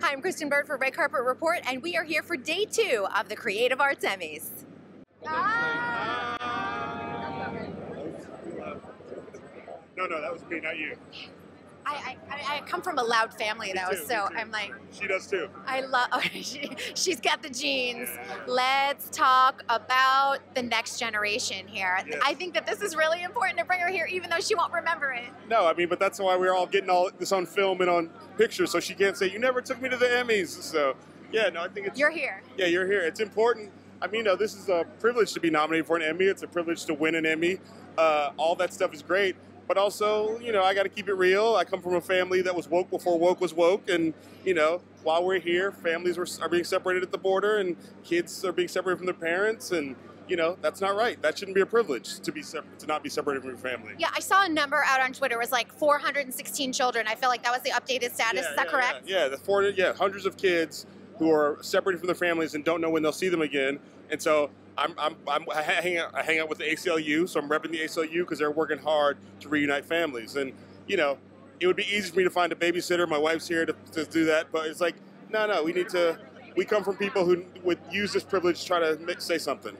Hi, I'm Kristyn Burtt for Red Carpet Report, and we are here for day 2 of the Creative Arts Emmys. No, that was me, not you. I come from a loud family though, so I'm like... She does too. I love... she's got the genes. Yeah. Let's talk about the next generation here. Yes. I think that this is really important to bring her here, even though she won't remember it. No, I mean, but that's why we're all getting all this on film and on pictures, so she can't say, you never took me to the Emmys. So, yeah, no, I think it's... You're here. Yeah, you're here. It's important. I mean, this is a privilege to be nominated for an Emmy. It's a privilege to win an Emmy. All that stuff is great. But also, I got to keep it real. I come from a family that was woke before woke was woke. And, while we're here, families are being separated at the border and kids are being separated from their parents. And, that's not right. That shouldn't be a privilege to not be separated from your family. Yeah, I saw a number out on Twitter. It was like 416 children. I feel like that was the updated status. Is that correct? Yeah, hundreds of kids who are separated from their families and don't know when they'll see them again. And so I hang out with the ACLU, so I'm repping the ACLU because they're working hard to reunite families. And, it would be easy for me to find a babysitter. My wife's here to do that. But it's like, no, we come from people who would use this privilege to try to say something.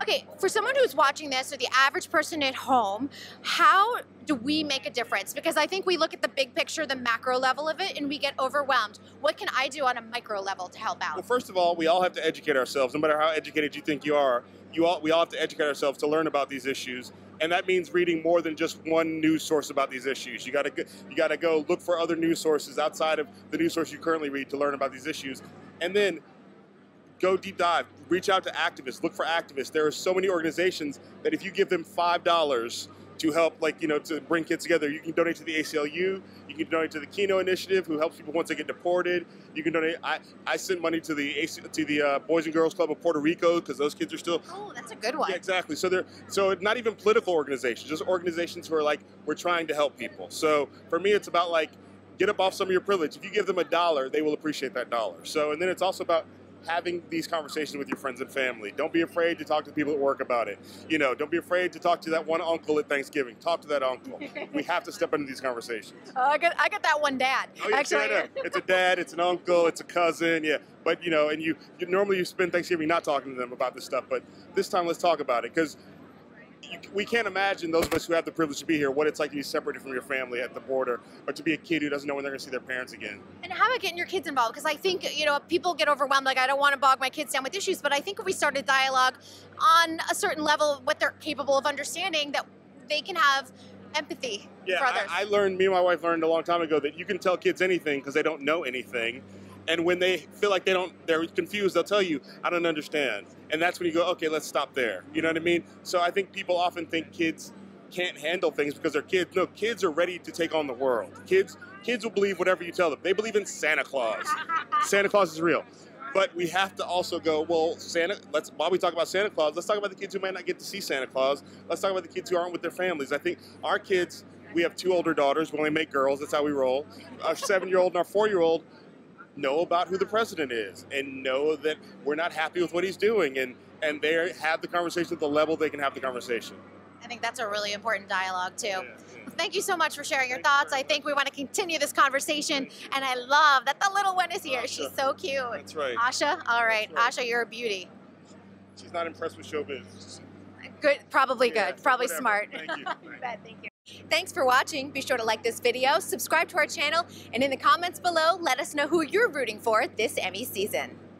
Okay, for someone who's watching this, or the average person at home, how do we make a difference? Because I think we look at the big picture, the macro level of it, and we get overwhelmed. What can I do on a micro level to help out? Well, first of all, we all have to educate ourselves. No matter how educated you think you are, we all have to educate ourselves to learn about these issues. And that means reading more than just one news source about these issues. You got to go look for other news sources outside of the news source you currently read to learn about these issues. And then go deep dive, reach out to activists, look for activists. There are so many organizations that if you give them $5 to help, to bring kids together, you can donate to the ACLU, you can donate to the Kino Initiative, who helps people once they get deported. You can donate. I sent money to the Boys and Girls Club of Puerto Rico because those kids are still. Oh, that's a good one. Yeah, exactly. So not even political organizations, just organizations who are like, we're trying to help people. So for me, it's about get up off some of your privilege. If you give them $1, they will appreciate that dollar. So, and then it's also about having these conversations with your friends and family. Don't be afraid to talk to people at work about it. Don't be afraid to talk to that one uncle at Thanksgiving. Talk to that uncle. We have to step into these conversations. I got that one dad. Oh, yeah, actually, yeah, it's a dad, it's an uncle, it's a cousin, yeah. But and you normally you spend Thanksgiving not talking to them about this stuff, but this time let's talk about it, because we can't imagine, those of us who have the privilege to be here, what it's like to be separated from your family at the border, or to be a kid who doesn't know when they're going to see their parents again. And how about getting your kids involved? Because I think, people get overwhelmed, like, I don't want to bog my kids down with issues, but I think if we start a dialogue on a certain level, what they're capable of understanding, that they can have empathy for others. Me and my wife learned a long time ago that you can tell kids anything because they don't know anything. And when they feel like they're confused, they'll tell you, I don't understand. And that's when you go, okay, let's stop there. You know what I mean? So I think people often think kids can't handle things because they're kids. No, kids are ready to take on the world. Kids will believe whatever you tell them. They believe in Santa Claus. Santa Claus is real. But we have to also go, well, while we talk about Santa Claus, let's talk about the kids who might not get to see Santa Claus. Let's talk about the kids who aren't with their families. I think our kids, we have 2 older daughters. We only make girls. That's how we roll. Our 7-year-old and our 4-year-old know about who the president is and know that we're not happy with what he's doing, and they have the conversation at the level they can have the conversation. I think that's a really important dialogue too. Yeah. Well, thank you so much for sharing your thoughts. I think we want to continue this conversation, and I love that the little one is here. Asha. She's so cute. That's right. Asha? All right. That's right. Asha, you're a beauty. She's not impressed with showbiz. Good. Probably good. Probably whatever. Smart. Thank you. Thank you. Thanks for watching. Be sure to like this video, subscribe to our channel, and in the comments below, let us know who you're rooting for this Emmy season.